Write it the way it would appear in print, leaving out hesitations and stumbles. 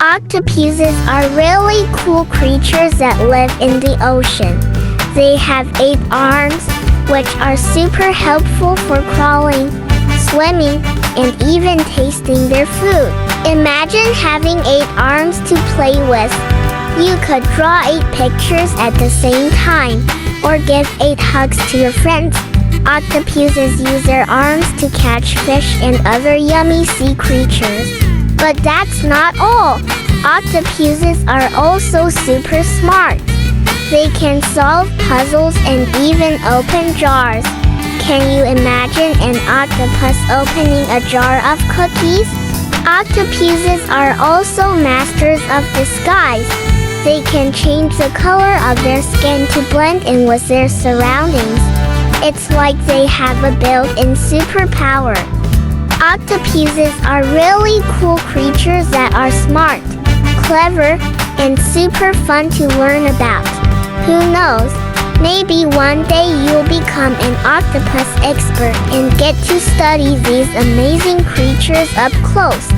Octopuses are really cool creatures that live in the ocean. They have 8 arms, which are super helpful for crawling, swimming, and even tasting their food. Imagine having 8 arms to play with. You could draw 8 pictures at the same time, or give 8 hugs to your friends. Octopuses use their arms to catch fish and other yummy sea creatures. But that's not all. Octopuses are also super smart. They can solve puzzles and even open jars. Can you imagine an octopus opening a jar of cookies? Octopuses are also masters of disguise. They can change the color of their skin to blend in with their surroundings. It's like they have a built-in superpower. Octopuses are really cool creatures that are smart, clever, and super fun to learn about. Who knows, maybe one day you'll become an octopus expert and get to study these amazing creatures up close.